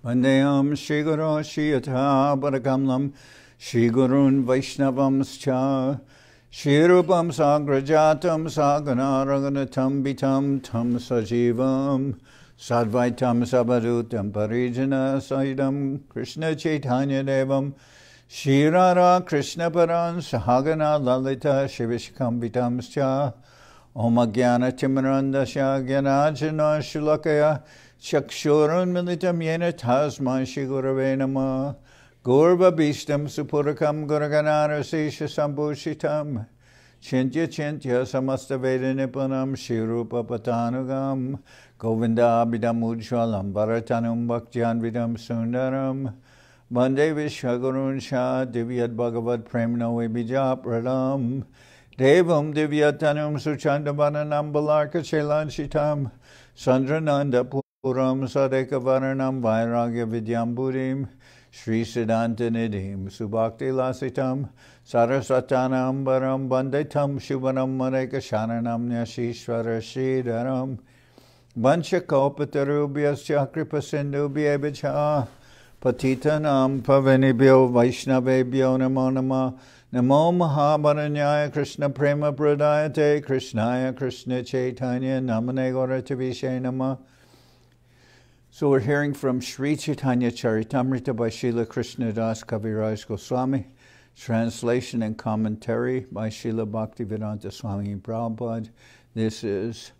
Vandeyam Shri Guru Shiyata Parakamlam Shri Gurun Vaishnavamscha Shri Rupam Sagrajatam Sagana Raganatam Bitam Tam Sajivam Sadvaitam Sabadutam Parijana Saidam Krishna Chaitanya Devam Shri Radha Krishna Paran Sahagana Lalita Shivishkam Vitamscha Om Jnana Timirandasya Jnanajana Shulakaya Chakshurun Militam Yena Tasma Shri Gurave Namah Gurva Bhishtam Supurakam Guraganara Sesha Sambhushitam Chintya Chintya Samasta Veda Nipunam Shri Rupa Patanugam Govinda Abhidam Ujjwalam Bharatanum Bhaktyan Vidam Sundaram Bande Vishwagurun Shah Divyat Bhagavad Premno Vibija Pradam Devam Divyatanum Suchandavananam Balarka Chelanchitam Sandrananda Puram Sadeka Varanam Vairagya Vidyam Buddhim Sri Siddhanta Nidhim Subhakti Lasitam Saraswatanam Baram Bandetam Shubhanam Mareka Sharanam Nyashishvara Sridharam Vanchakalpatarubhyascha Kripasindubhyevacha Patitanam Pavanibhyo Vaishnavebhyo Namo Namah Namo Mahabharanyaya Krishna Prema Pradayate Krishnaya Krishna Chaitanya Namane Gauratavishe Namah. So we're hearing from Sri Chaitanya Charitamrita by Srila Krishnadas Kaviraj Goswami, translation and commentary by Srila Bhaktivedanta Swami Prabhupada. This is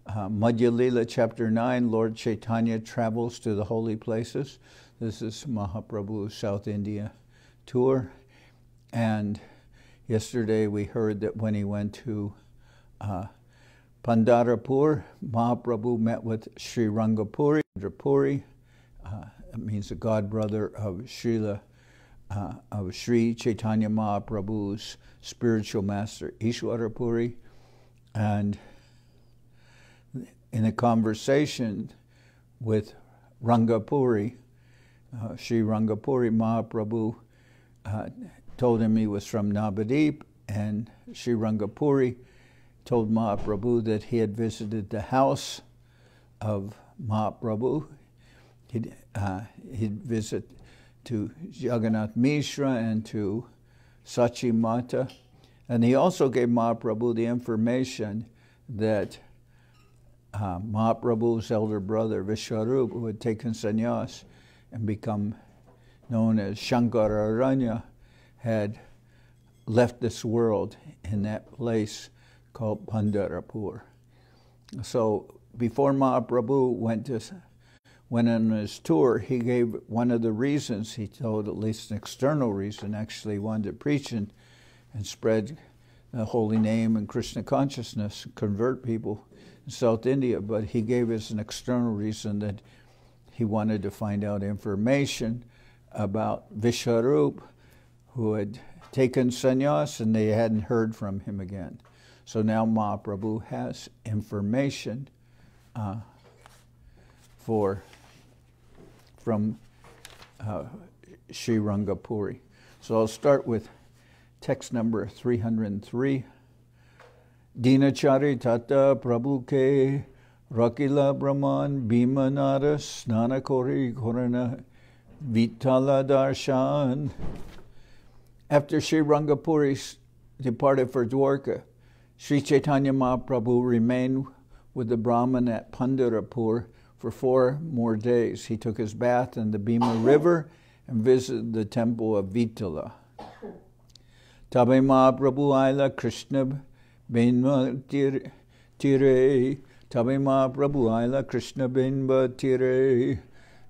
Madhya-lila chapter 9, Lord Chaitanya travels to the holy places. This is Mahaprabhu's South India tour. And yesterday we heard that when he went to Pandharpur, Mahaprabhu met with Sri Rangapuri. It means the godbrother of Srila, of Sri Chaitanya Mahaprabhu's spiritual master, Ishwarapuri. And in a conversation with Rangapuri, Sri Rangapuri, Mahaprabhu told him he was from Navadip, and Sri Rangapuri told Mahaprabhu that he had visited the house of Mahaprabhu. He'd visit to Jagannath Mishra and to Sachi Mata. And he also gave Mahaprabhu the information that Mahaprabhu's elder brother, Vishwarup, who had taken sannyas and become known as Shankararanya, had left this world in that place called Pandharpur. So before Mahaprabhu went on his tour, he gave one of the reasons, he told at least an external reason, actually wanted to preach and spread the holy name and Krishna consciousness, convert people in South India, but he gave as an external reason that he wanted to find out information about Vishwarup, who had taken sannyas and they hadn't heard from him again. So now Mahaprabhu has information from Sri Rangapuri. So I'll start with text number 303. Dinachari Tata Prabhu Ke Rakila Brahman Bhima Nara Snana Kori Korana Vitala Darshan. After Sri Rangapuri departed for Dwarka, Sri Chaitanya Mahaprabhu remained with the Brahman at Pandharpur for 4 more days. He took his bath in the Bhima River and visited the temple of Vitala. Tabe Mahaprabhu Aila Krishna Binva Tire. Tabe Mahaprabhu Aila Krishna Binva Tire.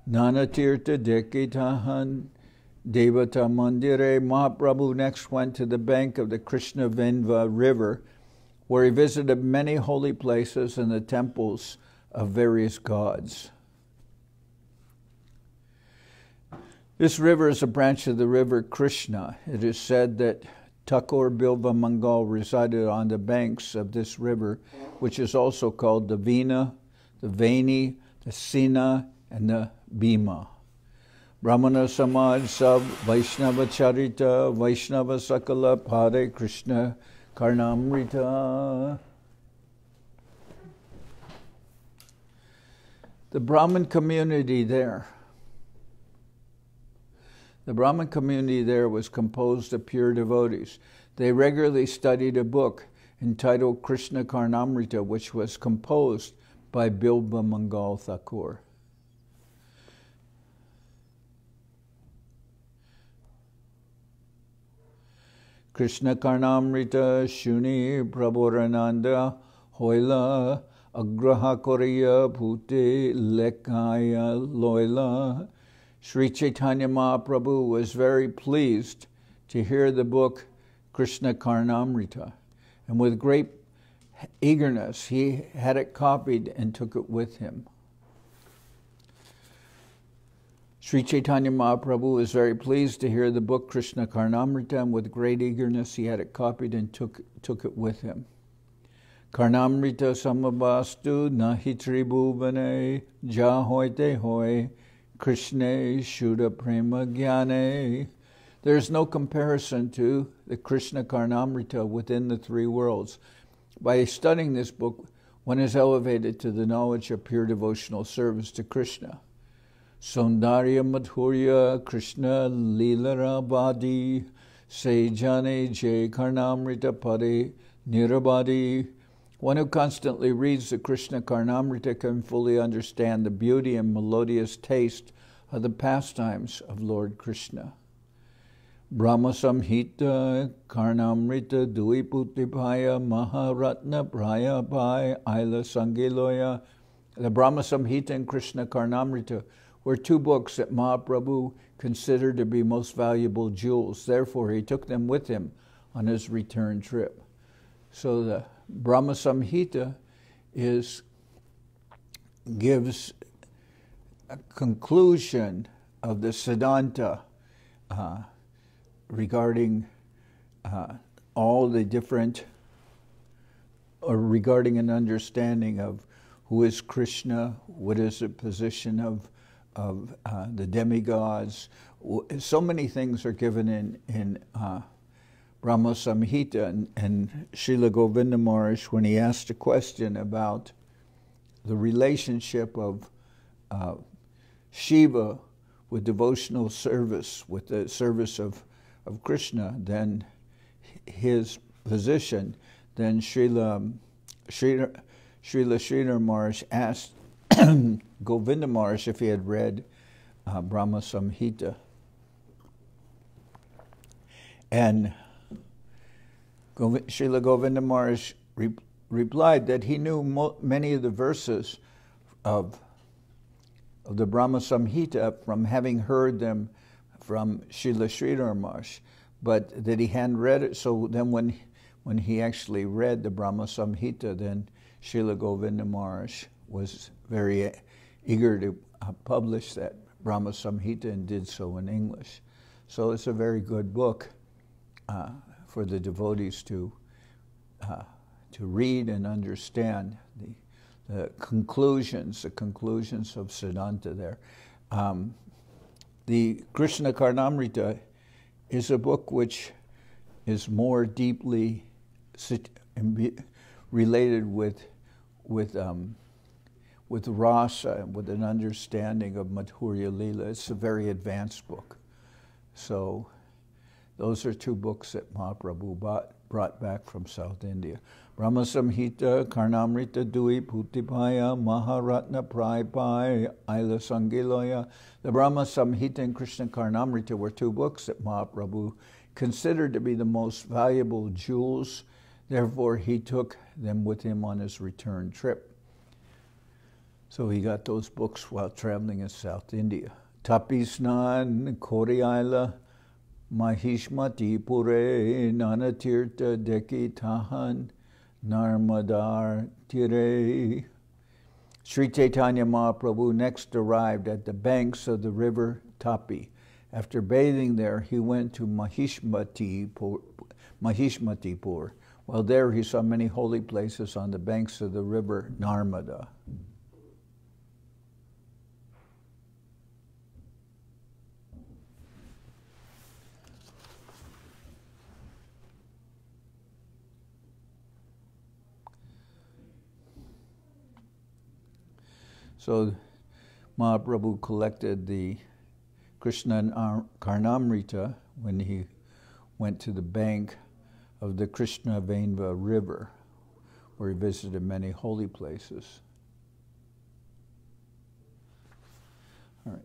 Nana Tirtha Dekitahan Devata Mandire. Mahaprabhu next went to the bank of the Krishna Vinva River, where he visited many holy places and the temples of various gods. This river is a branch of the river Krishna. It is said that Thakur Bilva Mangal resided on the banks of this river, which is also called the Vina, the Vaini, the Sina, and the Bhima. Brahmana Samaj Sab Vaishnava Charita Vaishnava Sakala Hare Krishna Karnamrita. The Brahmin community there The Brahmin community there was composed of pure devotees. They regularly studied a book entitled Krishna Karnamrita, which was composed by Bilba Mangal Thakur. Krishna Karnamrita Shuni Prabhurananda Hoila Agraha Korea Bhute Lekaya Loila. Sri Chaitanya Mahaprabhu was very pleased to hear the book Krishna Karnamrita, and with great eagerness he had it copied and took it with him. Sri Chaitanya Mahaprabhu was very pleased to hear the book Krishna Karnamrita, and with great eagerness he had it copied and took it with him. Karnamrita samabastu nahi tribhuvane jahoite hoy Krishne shuddha prema jnane. There is no comparison to the Krishna Karnamrita within the three worlds. By studying this book, one is elevated to the knowledge of pure devotional service to Krishna. Saundarya Madhurya Krishna Lilarabadi Sejane Jay Karnamrita Pade Nirabadi. One who constantly reads the Krishna Karnamrita can fully understand the beauty and melodious taste of the pastimes of Lord Krishna. Brahma Samhita Karnamrita Duiputipaya Maharatna Prayapai Aila Sangiloya. The Brahma Samhita and Krishna Karnamrita were two books that Mahaprabhu considered to be most valuable jewels. Therefore, he took them with him on his return trip. So the Brahma Samhita gives a conclusion of the Siddhanta regarding all the different, or regarding an understanding of who is Krishna, what is the position of the demigods. So many things are given in Brahma Samhita, and Srila Govinda Maharaj, when he asked a question about the relationship of Shiva with devotional service, with the service of Krishna, then his position, then Srila Srila Maharaj asked Govinda Maharaj if he had read Brahma Samhita. And Srila Govinda Maharaj replied that he knew many of the verses of the Brahma Samhita from having heard them from Srila Sridhar Maharaj, but that he hadn't read it. So then when he actually read the Brahma Samhita, then Srila Govinda Maharaj was very eager to publish that Brahma Samhita and did so in English. So it's a very good book for the devotees to read and understand the conclusions of Siddhanta there. The Krishna Karnamrita is a book which is more deeply related with rasa, with an understanding of Madhya-lila. It's a very advanced book. So those are two books that Mahaprabhu brought back from South India. Brahma Samhita, Karnamrita, Dui, Putipaya, Maharatna, Praipai, Aila Sangiloya. The Brahma Samhita and Krishna Karnamrita were two books that Mahaprabhu considered to be the most valuable jewels. Therefore, he took them with him on his return trip. So he got those books while traveling in South India. Tapisnan, Koriaila, Mahishmati Pure, Nanatirtha Deki Tahan, Narmadar Tire. Sri Chaitanya Mahaprabhu next arrived at the banks of the river Tapi. After bathing there, he went to Mahishmatipur. While there, he saw many holy places on the banks of the river Narmada. So Mahaprabhu collected the Krishna Karnamrita when he went to the bank of the Krishna Venva River, where he visited many holy places. All right.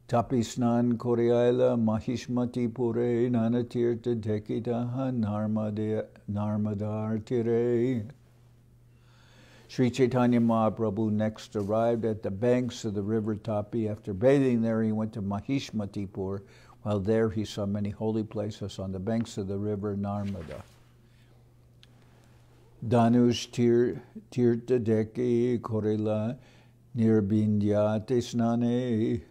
Tapisnan Koryala Mahishmati Pure Nanatirta Dekitaha Narmadar Tire. Sri Chaitanya Mahaprabhu next arrived at the banks of the river Tapi. After bathing there, he went to Mahishmatipur. While there, he saw many holy places on the banks of the river Narmada. Danush Tirta Deki Korila Nirbindyate Snane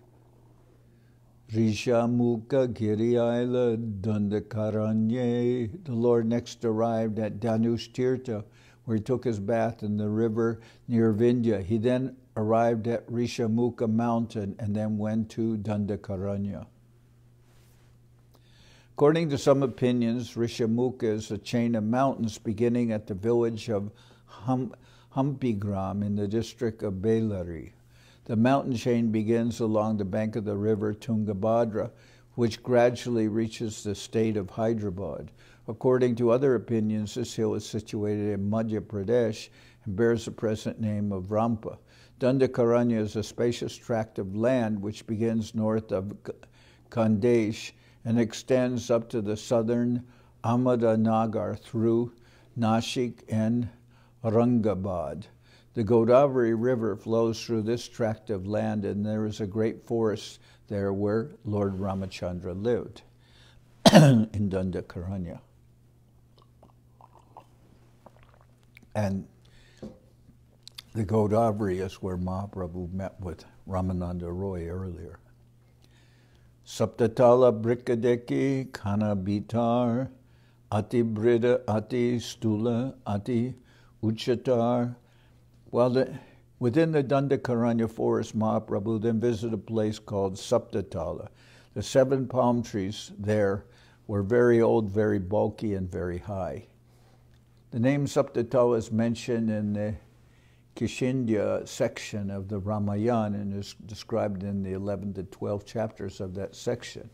Risha Mukha Giriaila Dandakaranye. The Lord next arrived at Danush Tirta, where he took his bath in the river near Vindhya. He then arrived at Rishamukha mountain and then went to Dandakaranya. According to some opinions, Rishamukha is a chain of mountains beginning at the village of Hampigram in the district of Bellary. The mountain chain begins along the bank of the river Tungabhadra, which gradually reaches the state of Hyderabad. According to other opinions, this hill is situated in Madhya Pradesh and bears the present name of Rampa. Dandakaranya is a spacious tract of land which begins north of Khandesh and extends up to the southern Ahmednagar through Nashik and Aurangabad. The Godavari River flows through this tract of land, and there is a great forest there where Lord Ramachandra lived in Dandakaranya. And the Godavari is where Mahaprabhu met with Ramananda Roy earlier. Saptatala Brikadeki Kana Bitar Ati Brida Ati Stula Ati Uchatar. Within the Dandakaranya forest, Mahaprabhu then visited a place called Saptatala. The 7 palm trees there were very old, very bulky, and very high. The name Saptatala is mentioned in the Kishindya section of the Ramayana and is described in the 11th to 12th chapters of that section,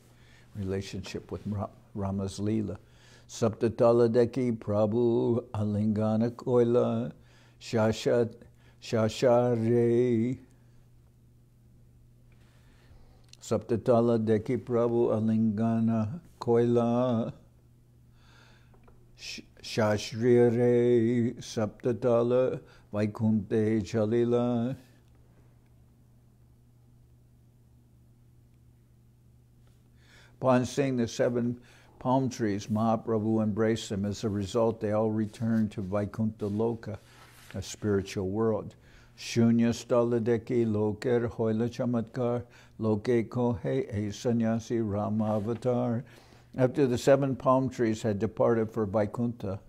relationship with Rama's Lila. Saptatala Deki Prabhu Alingana Koila Shashare Saptatala Deki Prabhu Alingana Koila Shashrire Saptatala Vaikunte Chalila. Upon seeing the 7 palm trees, Mahaprabhu embraced them. As a result, they all returned to Vaikuntha Loka, a spiritual world. Shunya Staladeki Loker Hoila Chamatkar Loke Kohe E Sannyasi Rama Avatar. After the 7 palm trees had departed for Vaikuntha,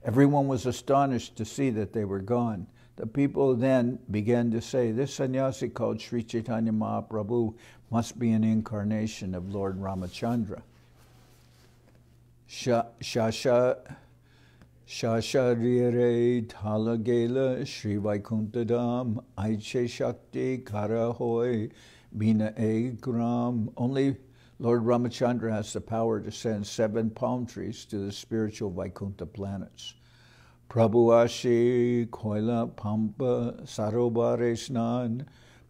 everyone was astonished to see that they were gone. The people then began to say, this sannyasi called Sri Chaitanya Mahaprabhu must be an incarnation of Lord Ramachandra. Shasharire Thalagela Sri Vaikuntadam Aiche Shakti Karahoy Bina E Gram. Only Lord Ramachandra has the power to send 7 palm trees to the spiritual Vaikuntha planets. Prabhu Ashi Koila Pampa Sarobare Snan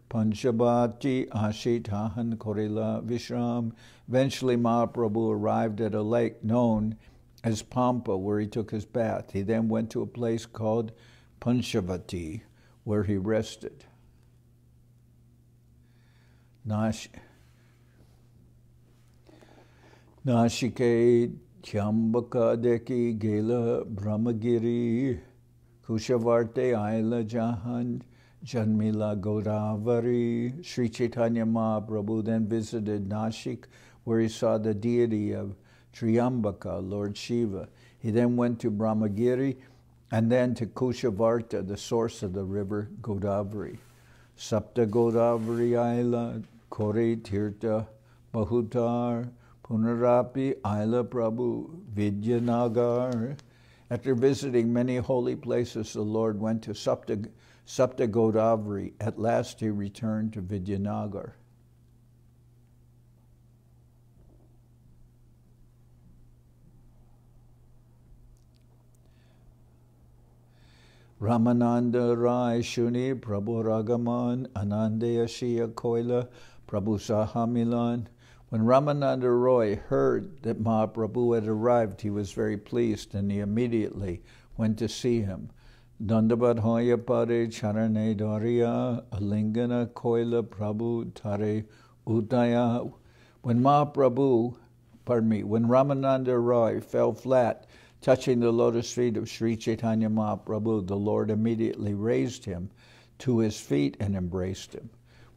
Panchabati Ashi Tahan Korila Vishram. Eventually Mahaprabhu arrived at a lake known as Pampa, where he took his bath. He then went to a place called Panchavati, where he rested. Nashike Tyambaka Deki Gela Brahmagiri Kushavarte Aila Jahan Janmila Godavari. Sri Chaitanya Mahaprabhu then visited Nashik, where he saw the deity of Triambaka, Lord Shiva. He then went to Brahmagiri and then to Kushavarta, the source of the river Godavari. Sapta Godavari Aila Kore Tirtha Bahutar Punarapi Aila Prabhu Vidyanagar. After visiting many holy places, the Lord went to Sapta Godavari. At last he returned to Vidyanagar. Ramananda Rai Shuni Prabhu Ragaman Anandaya Shia Koila Prabhu Sahamilan. When Ramananda Roy heard that Mahaprabhu had arrived, he was very pleased, and he immediately went to see him. Dandabat Hoya Pare Charane Dariya Alingana Koila Prabhu Tare Udaya. When Ramananda Roy fell flat, touching the lotus feet of Sri Chaitanya Mahaprabhu, the Lord immediately raised him to his feet and embraced him.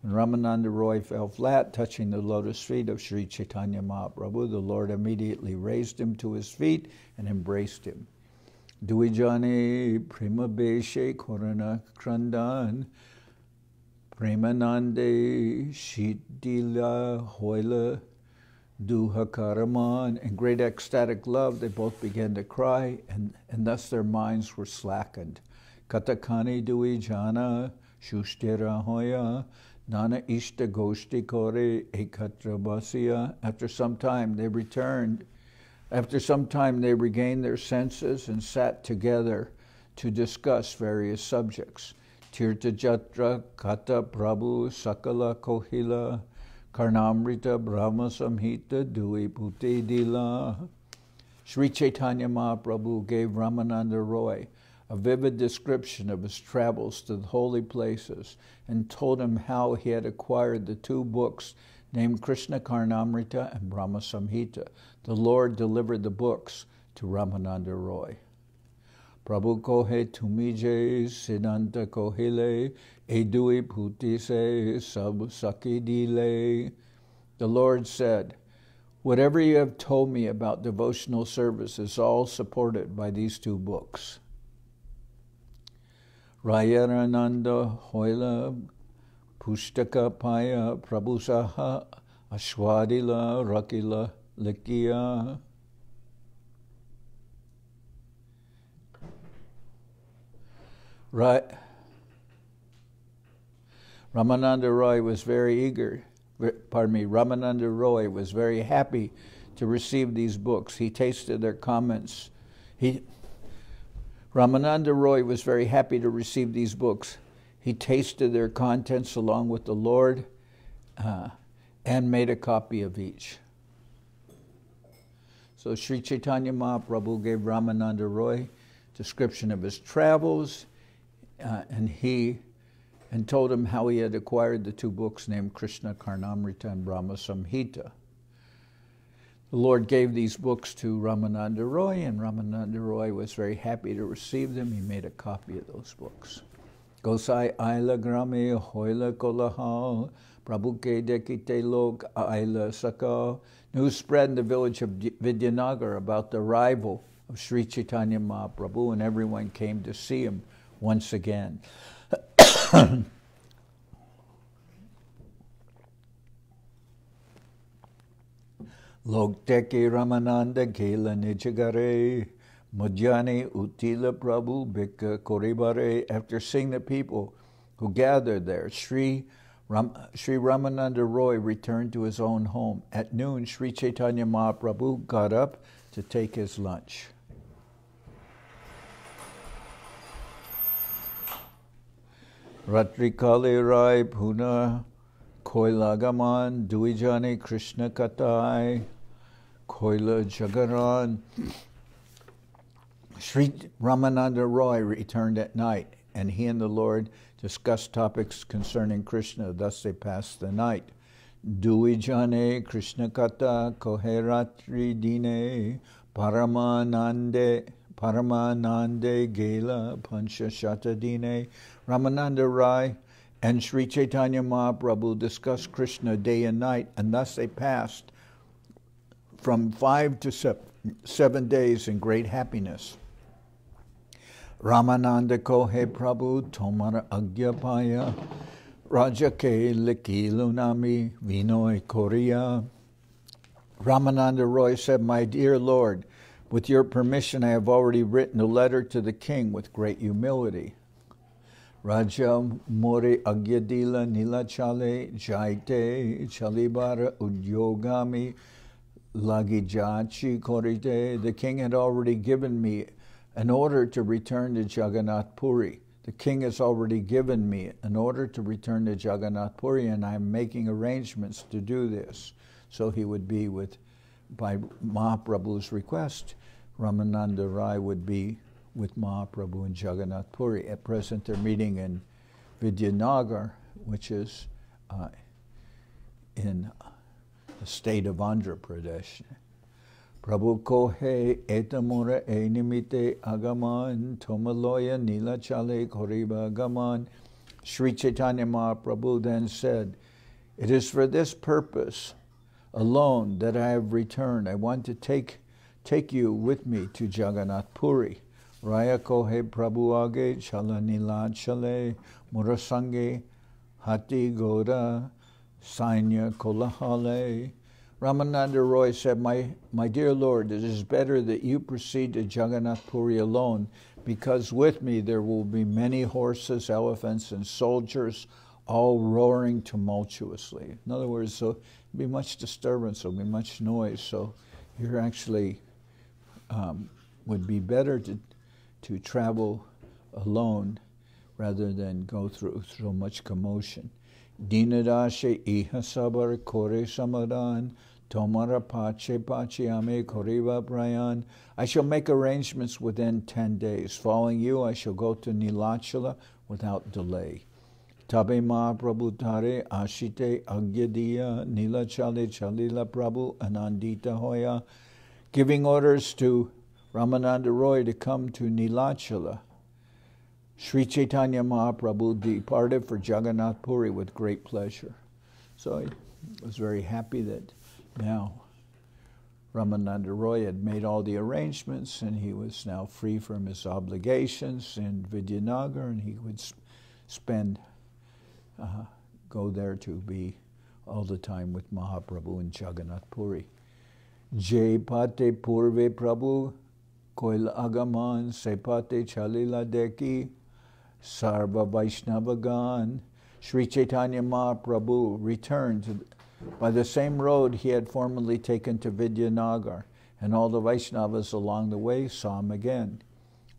When Ramananda Roy fell flat, touching the lotus feet of Sri Chaitanya Mahaprabhu, the Lord immediately raised him to his feet and embraced him. Duijane Prema Beshe Korana Krandan Premanande Shitila Hoila Duhakaraman. In great ecstatic love, they both began to cry, and thus their minds were slackened. Katakani Duijana Shushtera Hoya Nana Ishta Goshti Kore Ekatra Basya. After some time they regained their senses and sat together to discuss various subjects. Tirtha Jatra Kata Prabhu Sakala Kohila Karnamrita Brahma Samhita Dui Puti Dila. Sri Chaitanya Mahaprabhu gave Ramananda Roy a vivid description of his travels to the holy places and told him how he had acquired the two books named Krishna Karnamrita and Brahma Samhita. The Lord delivered the books to Ramananda Roy. Prabhu kohe tumije siddhanta kohile edui putise sab sakidile. The Lord said, "Whatever you have told me about devotional service is all supported by these two books." Rayarananda Hoila Pushtaka Paya Prabhusaha Ashwadila Rakila Likia. Ramananda Roy was very happy to receive these books. He tasted their comments. Ramananda Roy was very happy to receive these books. He tasted their contents along with the Lord and made a copy of each. So Sri Chaitanya Mahaprabhu gave Ramananda Roy description of his travels, and told him how he had acquired the two books named Krishna Karnamrita and Brahma Samhita. The Lord gave these books to Ramananda Roy, and Ramananda Roy was very happy to receive them. He made a copy of those books. Gosai Aila Grame Hoila Kolahal Prabhu Ke Dekite Lok Aila Saka. News spread in the village of Vidyanagar about the arrival of Sri Chaitanya Mahaprabhu, and everyone came to see him once again. Lokteke Ramananda Gela Nijagare Mujjani Utila Prabhu Bika Koribare. After seeing the people who gathered there, Sri Ramananda Roy returned to his own home. At noon, Sri Chaitanya Mahaprabhu got up to take his lunch. Ratrikale Rai Puna Koilagaman Duijani Krishna Katai Koila Jagaran. Sri Ramananda Roy returned at night, and he and the Lord discussed topics concerning Krishna. Thus they passed the night. Duijane Krishna Kata Koheratri Dine Paramanande Gela Pancha Shatadine. Ramananda Rai and Sri Chaitanya Mahaprabhu discussed Krishna day and night, and thus they passed from 5 to 7 days in great happiness. Ramananda Kohe Prabhu Tomar Agyapaya Rajake Liki Lunami Vinoi Korea. Ramananda Roy said, "My dear Lord, With your permission, I have already written a letter to the king with great humility. Raja More Agyadila Nilachale Jaite Chalibara Udyogami Lagijachi Korite. The king had already given me an order to return to Jagannath Puri. The king has already given me an order to return to Jagannath Puri, and I'm making arrangements to do this. So he would be by Mahaprabhu's request, Ramananda Rai would be with Mahaprabhu in Jagannath Puri. At present, they're meeting in Vidyanagar, which is in the state of Andhra Pradesh. Prabhu kohe etamura enimite agaman tomaloya nilachale koriba agaman. Sri Chaitanya Mahaprabhu then said, "It is for this purpose alone that I have returned. I want to take you with me to Jagannath Puri. Raya kohe Prabhu age chala nilachale murasange hati goda sainya kolahale." Ramananda Roy said, my dear Lord, it is better that you proceed to Jagannath Puri alone, because with me there will be many horses, elephants, and soldiers, all roaring tumultuously. In other words, so there'll be much disturbance, there'll be much noise, so you're actually would be better to travel alone rather than go through so much commotion. Dinadashe iha sabar kore samadan tomara pache ame koriva prayan. I shall make arrangements within 10 days. Following you, I shall go to Nilachala without delay. Tabe Mahaprabhu tare ashite agyadiya nilachale chalila Prabhu anandita hoya. Giving orders to Ramananda Roy to come to Nilachala, Sri Chaitanya Mahaprabhu departed for Jagannath Puri with great pleasure. So he was very happy that now Ramananda Roy had made all the arrangements and he was now free from his obligations in Vidyanagar, and he would go there to be all the time with Mahaprabhu in Jagannath Puri. Jai pate purve Prabhu koil agaman sepate chalila deki Sarva Vaishnavagan. Sri Chaitanya Mahaprabhu returned by the same road he had formerly taken to Vidyanagar, and all the Vaishnavas along the way saw him again.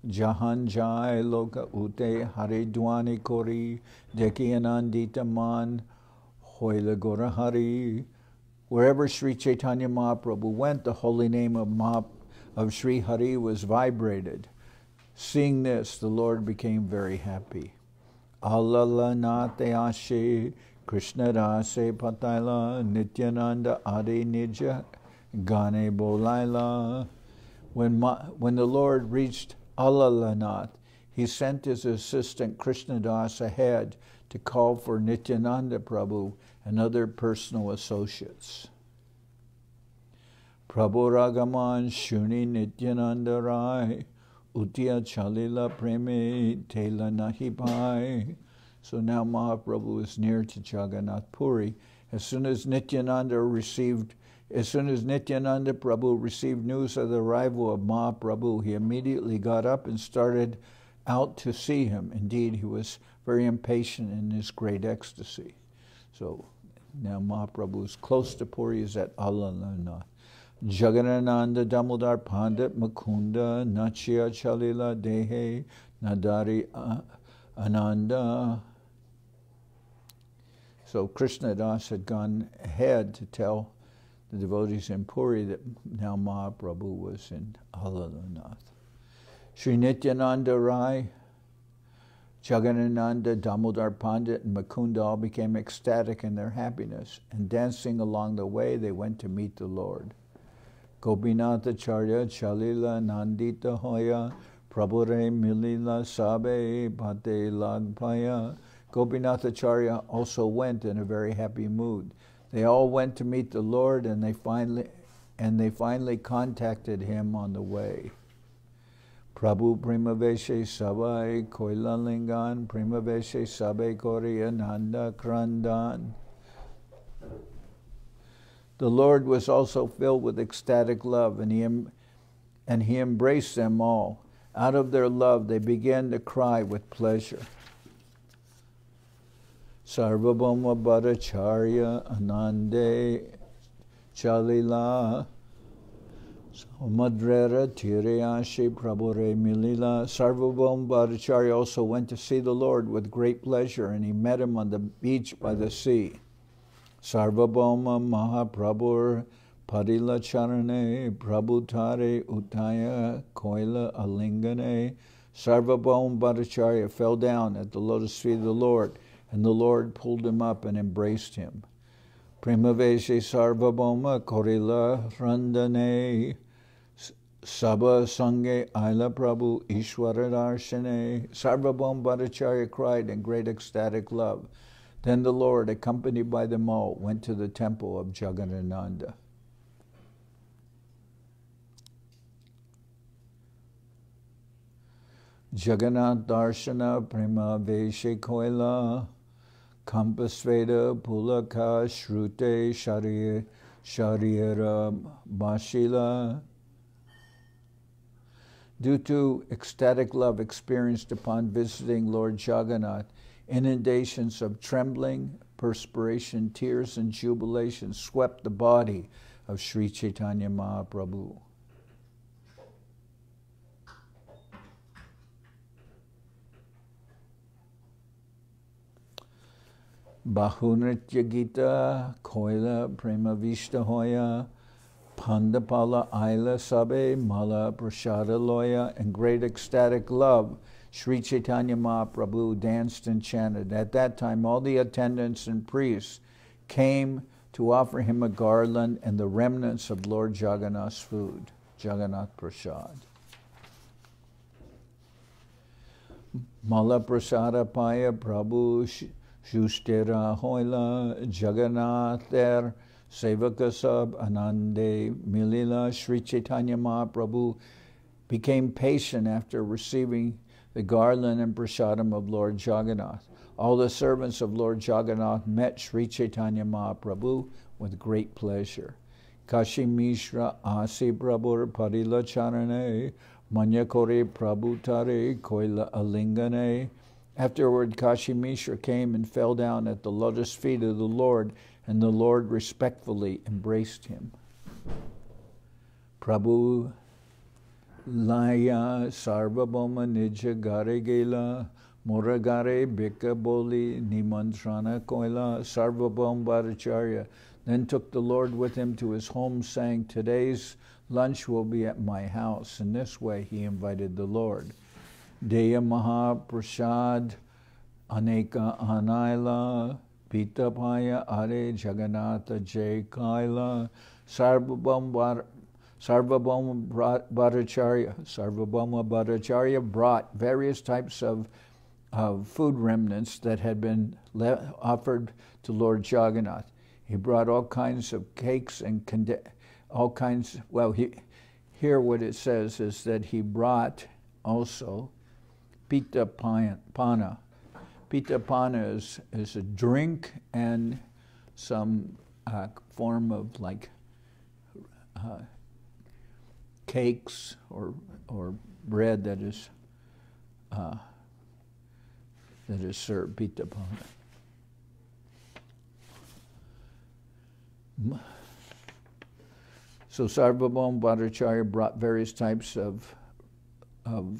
Jahan Jai Loka Ute Hari Dwani Kori Deki Anandita Man Hoila Gora Hari. Wherever Sri Chaitanya Mahaprabhu went, the holy name of Sri Hari was vibrated. Seeing this, the Lord became very happy. Allala nate ashe Krishnadase pataila Nityananda ade nija gane bolaila. When the Lord reached Allalanath, he sent his assistant Krishnadas ahead to call for Nityananda Prabhu and other personal associates. Prabhu Ragaman Shuni Nityananda Rai Utya Chalila Preme Tela Nahi Pai. So now Mahaprabhu is near to Jagannath Puri. As soon as Nityananda Prabhu received news of the arrival of Mahaprabhu, he immediately got up and started out to see him. Indeed, he was very impatient in his great ecstasy. So now Mahaprabhu is close to Puri, is at Allalanath. Jagadananda Damodar Pandit Mukunda Nachya Chalila Dehe Nadari Ananda. So Krishnadas had gone ahead to tell the devotees in Puri that now Mahaprabhu was in Allalanath. Sri Nityananda Rai, Jagadananda, Damodar Pandit, and Mukunda all became ecstatic in their happiness, and dancing along the way they went to meet the Lord. Gopinatha Charya Chalila Nandita Hoya Prabhure Milila Sabe Bhate Lagpaya. Gopinatha Charya also went in a very happy mood. They all went to meet the Lord, and they finally contacted him on the way. Prabhu Primaveshe Sabai Koilalingan Primaveshe Sabe Kori Nanda Krandan. The Lord was also filled with ecstatic love, and and he embraced them all. Out of their love, they began to cry with pleasure. Sarvabhauma Bhattacharya Anande Chalila Madrera Tiryashi Prabhure Milila. Sarvabhauma Bhattacharya also went to see the Lord with great pleasure, and he met him on the beach by the sea. Sarvabhauma Mahaprabhur Padila Charane Prabhutare Utaya Koila Alingane. Sarvabhauma Bhattacharya fell down at the lotus feet of the Lord, and the Lord pulled him up and embraced him. Premaveshe Sarvabhauma Korila Randane Sabha Sange Aila Prabhu Ishwaradarshane. Sarvabhauma Bhattacharya cried in great ecstatic love. Then the Lord, accompanied by them all, went to the temple of Jagadananda. Jagannath Darshana Prema Veshe Koila Kampasveda Pulaka Shrute Sharira Bashila. Due to ecstatic love experienced upon visiting Lord Jagannath, inundations of trembling, perspiration, tears, and jubilation swept the body of Sri Chaitanya Mahaprabhu. Bahunritya Gita Koila Prema Vishta Hoya Pandapala Aila Sabe Mala Prashada Loya. In great ecstatic love, Sri Chaitanya Mahaprabhu danced and chanted. At that time, all the attendants and priests came to offer him a garland and the remnants of Lord Jagannath's food, Jagannath Prasad. Mala Prasada Paya Prabhu Shustera Hoila Jagannather Sevakasab Anande Milila. Sri Chaitanya Mahaprabhu became patient after receiving the garland and prasadam of Lord Jagannath. All the servants of Lord Jagannath met Sri Chaitanya Mahaprabhu with great pleasure. Kashi Mishra Asi Prabhur Padila Charane Manyakore Prabhutare Koila Alingane. Afterward, Kashi Mishra came and fell down at the lotus feet of the Lord, and the Lord respectfully embraced him. Prabhu Laya Sarvabhauma Nija Gare Gela Moragare Bika Boli Nimantrana Koila. Sarvabhauma Bhattacharya then took the Lord with him to his home, saying, "Today's lunch will be at my house." In this way he invited the Lord. Deya Mahaprasad Aneka Anaila Pitapaya Are Jagannatha Jai Kaila. Sarvabhauma Bhattacharya brought various types of food remnants that had been offered to Lord Jagannath. He brought all kinds of cakes and all kinds. Well, here what it says is that he brought also Pita Pana. Pita Pana is a drink and some form of like cakes or bread that is served. Pita Pana. So Sarvabhauma Bhattacharya brought various types of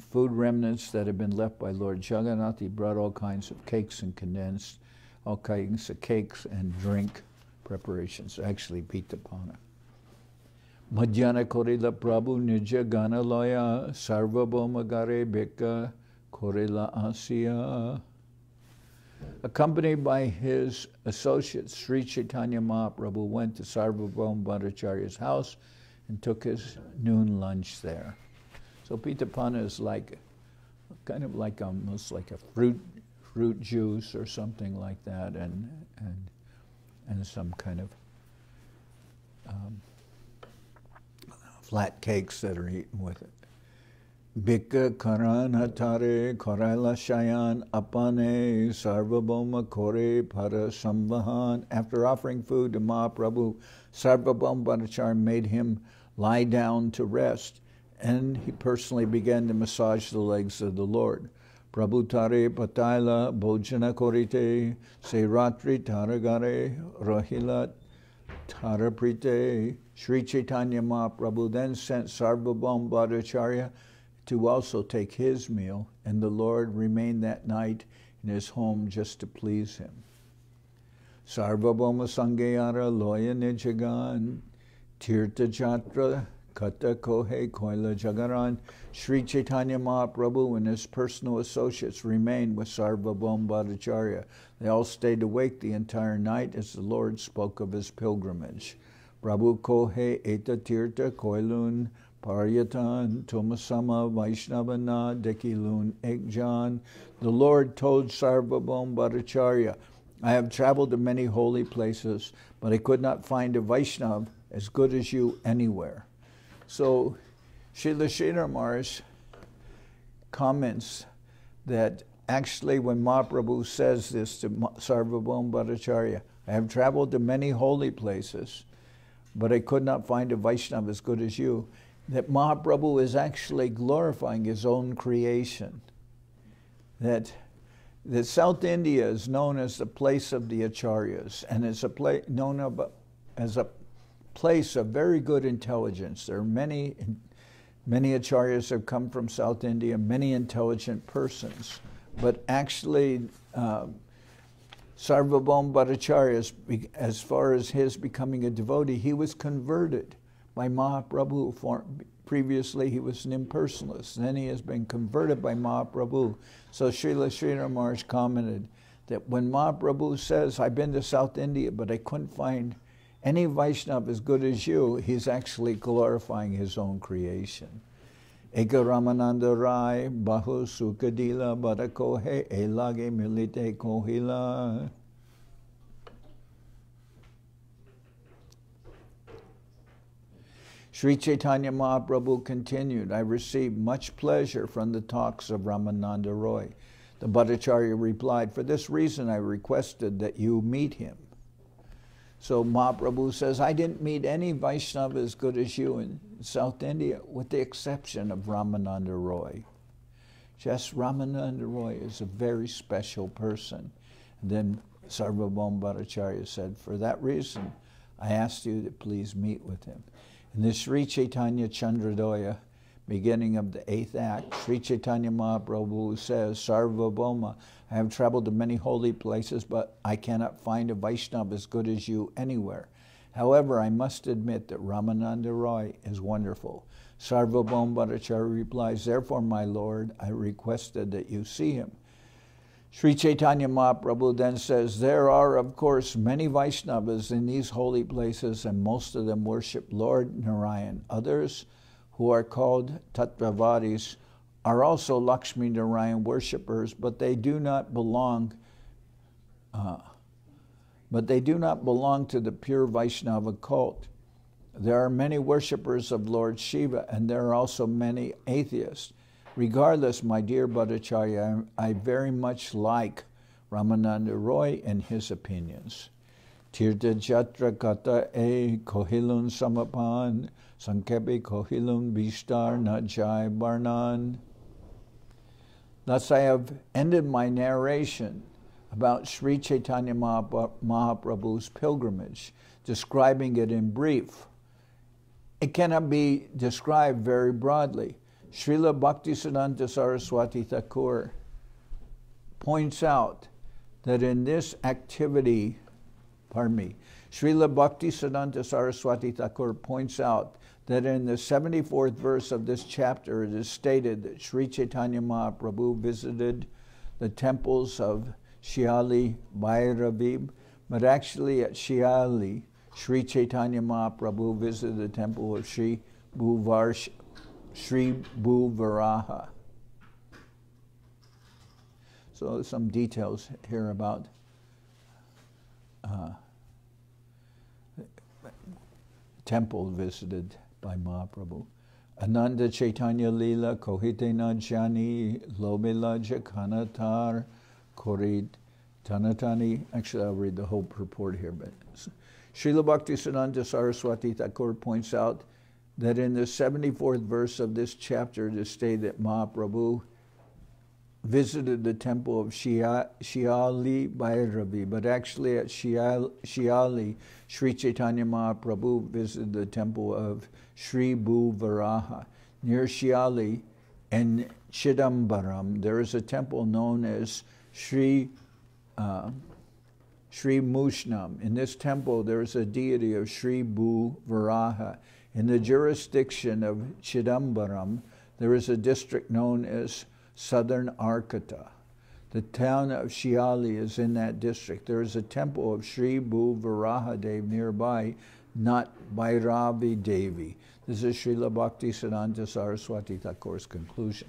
food remnants that had been left by Lord Jagannath. He brought all kinds of cakes and condensed, all kinds of cakes and drink preparations, actually Pita Pana. Madhyana Korila Prabhu Nija Gana Loya Sarvabhauma Gare Bika Korila Asya. Accompanied by his associates, Sri Chaitanya Mahaprabhu went to Sarvabhauma Bhattacharya's house and took his noon lunch there. So Pita Pana is like, kind of like almost like a fruit juice or something like that, and some kind of flat cakes that are eaten with it. Bika Karan Hatare Koraila Shayan Apane Sarvabhauma Kore Para Sambahan. After offering food to Mahaprabhu, Sarvabhauma Bhattacharya made him lie down to rest, and he personally began to massage the legs of the Lord. Prabhu tare pataila bhojana korite, se ratri taragare rahilat taraprite. Sri Chaitanya Mahaprabhu then sent Sarvabhauma Bhattacharya to also take his meal, and the Lord remained that night in his home just to please him. Sarvabhauma Sangayara Loya Nijagan Tirtha Jatra Kata Kohe Koila Jagaran. Sri Chaitanya Mahaprabhu and his personal associates remained with Sarvabhauma Bhattacharya. They all stayed awake the entire night as the Lord spoke of his pilgrimage. Prabhu Kohe Eta Tirtha Koilun Paryatan Tomasama Vaishnavana Dekilun Ekjan. The Lord told Sarvabhauma Bhattacharya, I have traveled to many holy places, but I could not find a Vaishnav as good as you anywhere. So Srila Sridhar Maharaj comments that actually when Mahaprabhu says this to Sarvabhauma Bhattacharya, I have traveled to many holy places, but I could not find a Vaishnava as good as you, that Mahaprabhu is actually glorifying his own creation. That South India is known as the place of the Acharyas, and it's known as a place of very good intelligence. There are many Acharyas have come from South India, many intelligent persons, but actually Sarvabhauma Bhattacharya, as far as his becoming a devotee, he was converted by Mahaprabhu. Previously he was an impersonalist, then he has been converted by Mahaprabhu. So Srila Sridhar Maharaj commented that when Mahaprabhu says, I've been to South India, but I couldn't find any Vaishnava as good as you, he's actually glorifying his own creation. Eka Ramananda Rai, Bahu Sukadila, Badakohe, Elage Milite Kohila. Sri Chaitanya Mahaprabhu continued, I received much pleasure from the talks of Ramananda Roy. The Bhattacharya replied, for this reason I requested that you meet him. So Mahaprabhu says, I didn't meet any Vaishnava as good as you in South India, with the exception of Ramananda Roy. Just Ramananda Roy is a very special person. And then Sarvabhauma Bhattacharya said, for that reason, I asked you to please meet with him. In the Sri Chaitanya Chandradoya, beginning of the 8th act, Sri Chaitanya Mahaprabhu says, Sarvabhauma, I have traveled to many holy places, but I cannot find a Vaishnava as good as you anywhere. However, I must admit that Ramananda Roy is wonderful. Sarvabhauma Bhattacharya replies, therefore, my Lord, I requested that you see him. Sri Chaitanya Mahaprabhu then says, there are, of course, many Vaishnavas in these holy places, and most of them worship Lord Narayan. Others, who are called Tattvavadis, are also Lakshmi Narayan worshippers, but they do not belong to the pure Vaishnava cult. There are many worshippers of Lord Shiva, and there are also many atheists. Regardless, my dear Bhattacharya, I very much like Ramananda Roy and his opinions. Tirtha Jatra Kata E Kohilun Samapan Sankepi Kohilun Vishtar Najai Barnan. Thus I have ended my narration about Sri Chaitanya Mahaprabhu's pilgrimage, describing it in brief. It cannot be described very broadly. Srila Bhaktisiddhanta Saraswati Thakur points out that in this activity, Srila Bhaktisiddhanta Saraswati Thakur points out that in the 74th verse of this chapter it is stated that Sri Chaitanya Mahaprabhu visited the temples of Shiali, Bhairavi, but actually at Shiali, Sri Chaitanya Mahaprabhu visited the temple of Sri Bhuvaraha. So some details here about temple visited by Mahaprabhu. Ananda Chaitanya Lila Kohite Najani Lobila Jakanatar Korid Tanatani. Actually, I'll read the whole purport here, but Srila Bhaktisiddhanta Saraswati Thakur points out that in the 74th verse of this chapter it is stated that Mahaprabhu visited the temple of Shiali Bhairavi, but actually at Shiali, Sri Chaitanya Mahaprabhu visited the temple of Sri Bhu Varaha. Near Shiali and Chidambaram, there is a temple known as Sri Mushnam. In this temple, there is a deity of Sri Bhu Varaha. In the jurisdiction of Chidambaram, there is a district known as Southern Arcata. The town of Shiali is in that district. There is a temple of Sri Bhu Varaha Dev nearby, not Bhairavi Devi. This is Srila Bhakti Siddhanta Saraswati Thakur's conclusion.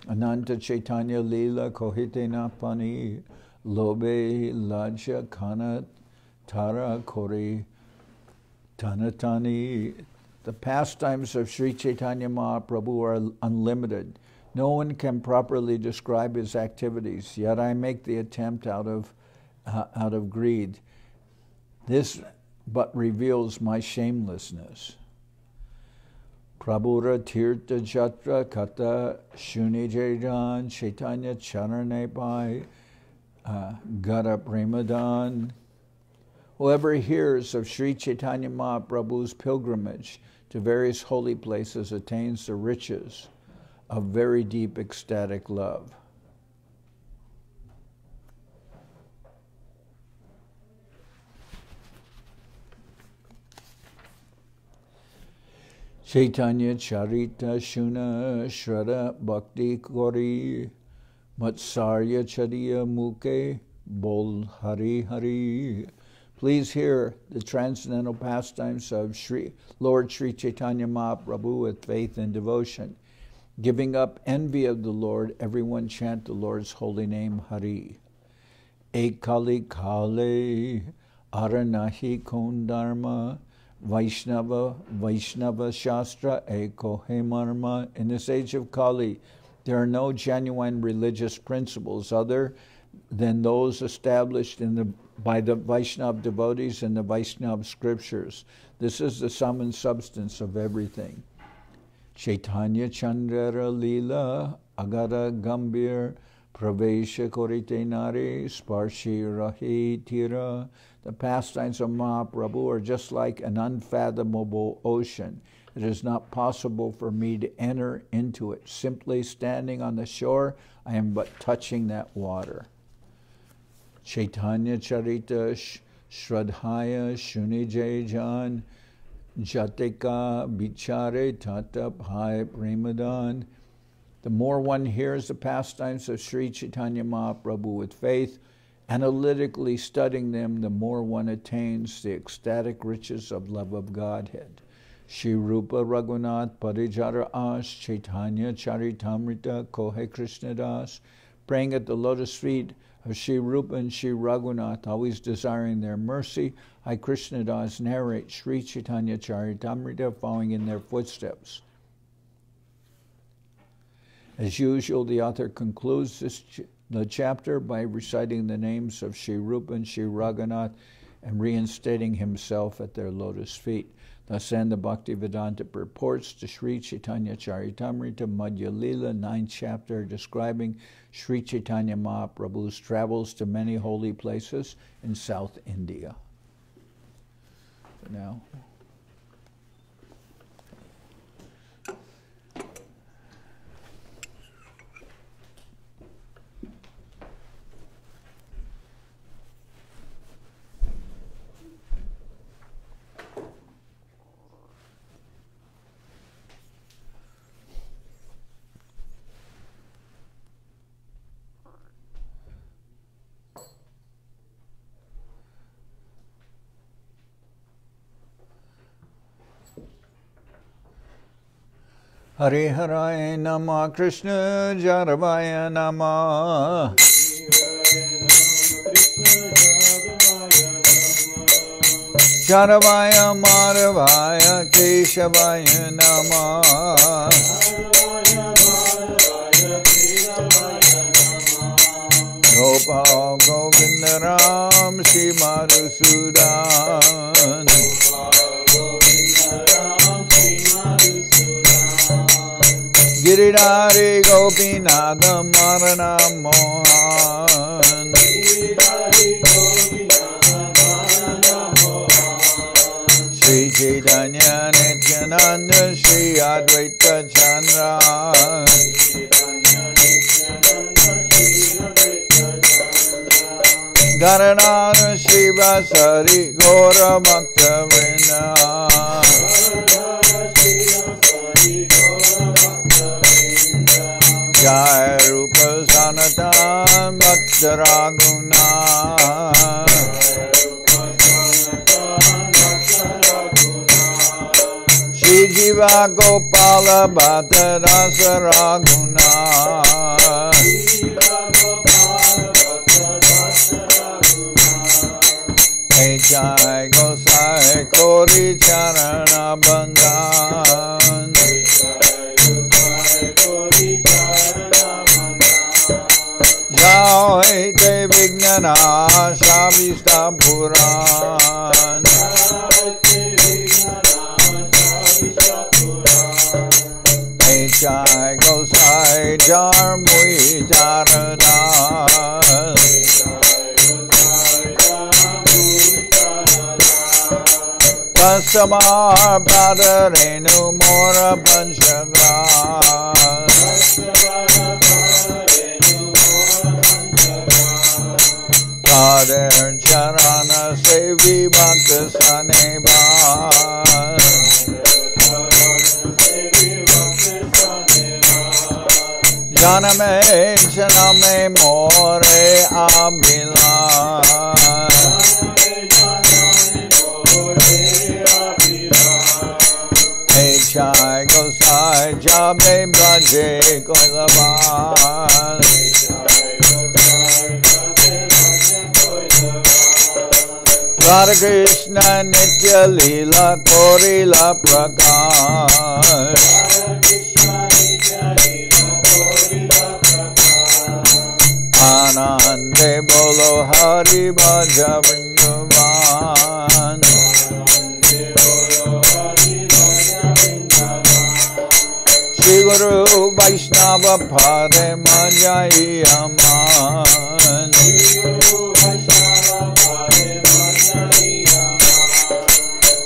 Ananta Chaitanya Lila Kohitena Pani Lobe Laja Kana Tara Kori Tanatani. The pastimes of Sri Chaitanya Mahaprabhu are unlimited. No one can properly describe his activities, yet I make the attempt out of greed. This but reveals my shamelessness. Prabhura Tirtha Jatra Kata Shuni Jajan Chaitanya Charitamrita Gata Premadan. Whoever hears of Sri Chaitanya Mahaprabhu's pilgrimage to various holy places attains the riches of very deep ecstatic love. Chaitanya Charita Shuna Shraddha Bhakti Kori Matsarya Chadiya Mukhe Bol Hari Hari. Please hear the transcendental pastimes of Lord Sri Chaitanya Mahaprabhu with faith and devotion. Giving up envy of the Lord, everyone chant the Lord's holy name, Hari. Ekali Kale Aranahi Kondharma Vaishnava Shastra Ekohe Marma. In this age of Kali, there are no genuine religious principles other than those established by the Vaishnava devotees and the Vaishnava scriptures. This is the sum and substance of everything. Chaitanya Chandra Lila Agara Gambir Pravesha Korite Nare Sparshi Rahi Tira. The pastimes of Mahaprabhu are just like an unfathomable ocean. It is not possible for me to enter into it. Simply standing on the shore, I am but touching that water. Chaitanya Charita Shraddhaya Shuni Jajan Jatika Bichare Tata Bhai Premadan. The more one hears the pastimes of Sri Chaitanya Mahaprabhu with faith, analytically studying them, the more one attains the ecstatic riches of love of Godhead. Shri Rupa Raghunath Parijara As Chaitanya Charitamrita Kohe Krishnadas. Praying at the lotus feet of Shri Rupa and Shri Raghunath, always desiring their mercy, I, Krishnadas, narrate Sri Chaitanya Charitamrita, following in their footsteps. As usual, the author concludes the chapter by reciting the names of Shri Rupa and Shri Raghunath and reinstating himself at their lotus feet. Thus end the Bhaktivedanta purports to Sri Chaitanya Charitamrita, Madhya-lila, 9th chapter, describing Sri Chaitanya Mahaprabhu's travels to many holy places in South India. Now, Hare Haraya Nama Krishna Jaravaya Nama Jaravaya Madhavaya Keshavaya Nama Gopal Govindaram Shri Madhusudan Giridhari Gopinatha Marana Mohan Sri Chaitanya Nityananda Sri Advaita Chandra Gadadhara Shiva Sari Gaura Bhakta Vrinda Jai Rupa Sanatan Bhakta Raguna Shri Jiva Gopala Bhatta Rasa Raguna Jai Gosai Kori Charana Bandhan Jai Te Vignana Shavista Puran Jai Gosai Jarmui Jarana Samar Pradarenu Mora Panchagra Padar Charana Sevi Bhakta Saneba Janame Janame More Abhila Jai Gosai Jabe Braje Koilavan Radha Krishna Madhya-lila Korila Prakash Anande Bolo Hari Bhaja Vrindavan Shri Guru Vaishnava Pade Manjai Aman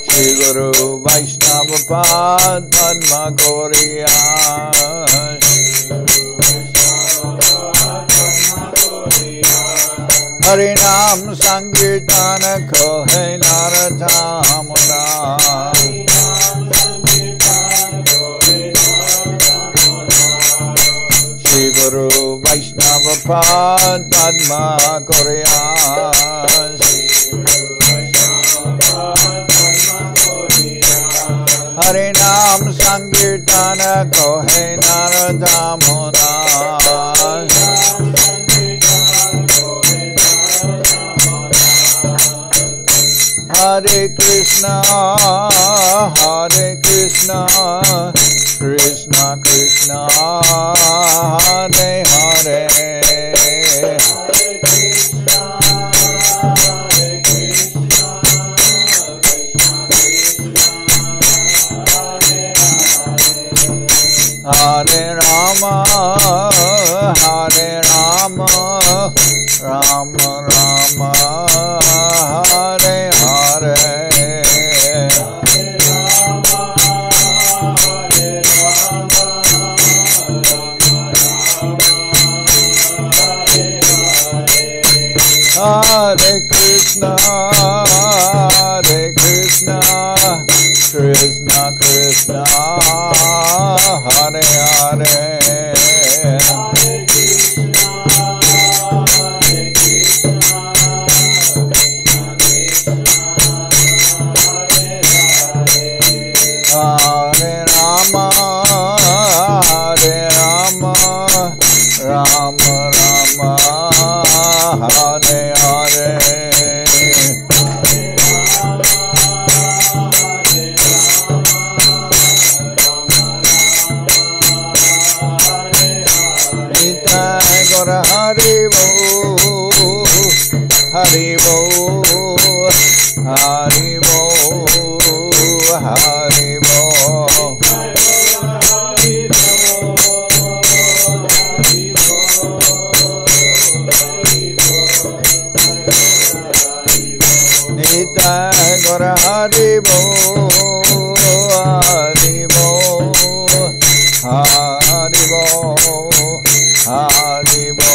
Shri Guru Vaishnava Pad Padma Goriya Harinam Sankirtana Kohe Naratamuna Shri Guru Vaishnava Pad Padma Goriya Harinam Sankirtana Kohe Naratamuna Hare Krishna, Krishna Krishna, Hare Hare. Hare Rama, Rama Rama, Hare Hare. Hare Krishna, Krishna Krishna, Hare Hare. Hare Rama, Rama Rama, Hare Hare. Hari Bo, Hari Bo, Hari Bo, Hari Bo. Nitai Gaura Haribo, Haribo, Haribo, Haribo.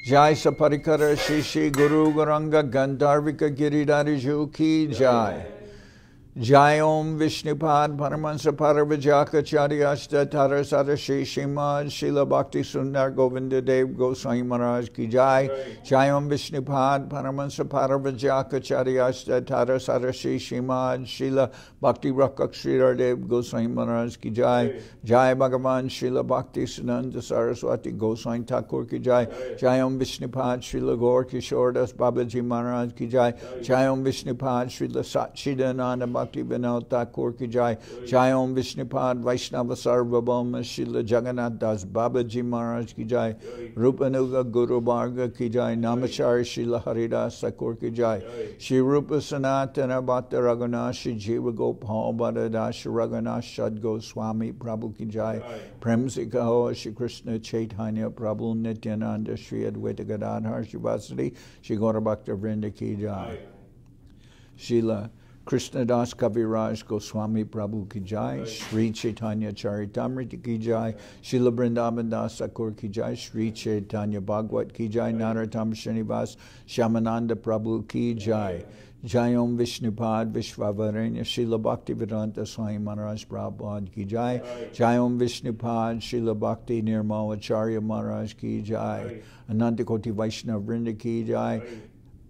Jai Saparikara Shishi Guru Garanga Gandharvika Giridhariju Ki Jai. Jai Om Vishnupad Paramahansa Paravajaka Charyashta Tarasara Shri Srimad Srila Bhakti Sundar Govinda Dev Goswami Maharaj Ki Jai. Jai Om Vishnupad Paramahansa Paravajaka Charyashta Tarasara Shri Srimad Srila Bhakti Rakak Sridhar Dev Goswami Maharaj Ki Jai. Jai Bhagavan Srila Bhakti Siddhanta Saraswati Goswami Thakur Ki Jai. Jai Om Vishnupad Srila Gaur Kishoredas Babaji Maharaj Ki Jai. Jai Om Vishnupad Srila Satchidananda Bhakti Vinod Thakur Ki Jai. Jai Om Vishnupad Vaishnava Sarvabhauma Srila Jagannath Das Babaji Maharaj Ki Jai. Rupanuga Guru Bharga Ki Jai. Namachari Srila Haridas Thakur Ki Jai. Shri Rupa Sanatana Bhatta Raghunath Shri Jiva Gopal Bhadadash Raghunath Shad Goswami Prabhu Ki Jai. Premsika Ho Shri Krishna Chaitanya Prabhu Nityananda Shri Advaita Gadadhar Shri Vasadi Shri Gaura Bhakta Vrinda Ki Jai. Srila Krishnadas Kaviraj Goswami Prabhu Ki Jai. Sri Chaitanya Charitamrita Ki Jai. Srila Vrindavan Das Thakur Ki Jai. Sri Chaitanya Bhagwat Ki Jai. Narottam Srinivas Shyamananda Prabhu Ki Jai. Jai Om Vishnupad Vishwavaranya Srila Bhaktivedanta Swami Maharaj Prabhupada Ki Jai. Jai Om Vishnupad Srila Bhakti Nirmal Acharya Maharaj Ki Jai. Anantakoti Vaishnava Vrinda Ki Jai.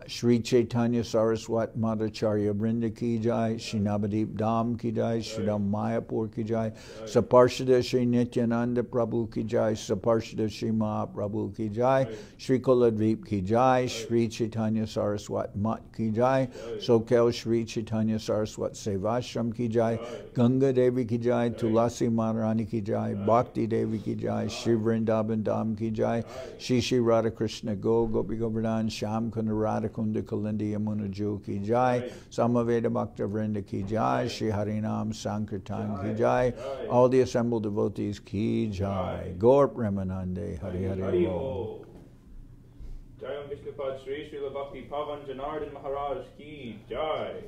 Sri Chaitanya Saraswat Madhacharya Vrinda Ki Jai. Shri Navadip Dham Ki Jai. Shri Ram Mayapur Ki Jai. Saparshada Shri Nityananda Prabhu Ki Jai. Saparshada Shri Mahaprabhu Ki Jai. Shri Kuladvip Ki Jai. Sri Chaitanya Saraswat Mat Ki Jai. Soquel Sri Chaitanya Saraswat Seva Ashram Ki Jai. Ganga Devi Ki Jai. Tulasi Maharani Ki Jai. Bhakti Devi Ki Jai. Shri Vrindavan Dham Ki Jai. Shri Shri Radha Krishna Go Gopi Govardhan Sham Kunda Radha Kunda Kalindi Yamuna Ju Ki Jai. Samaveda Bhakta Vrinda Ki Jai. Shri Harinam Sankirtan Ki Jai. All the assembled devotees Ki Jai. Gaur Premanande Hari Hari Bol. Jai Om Vishnupad Sri Srila Bhakti Pavan Janardan Maharaj Ki Jai.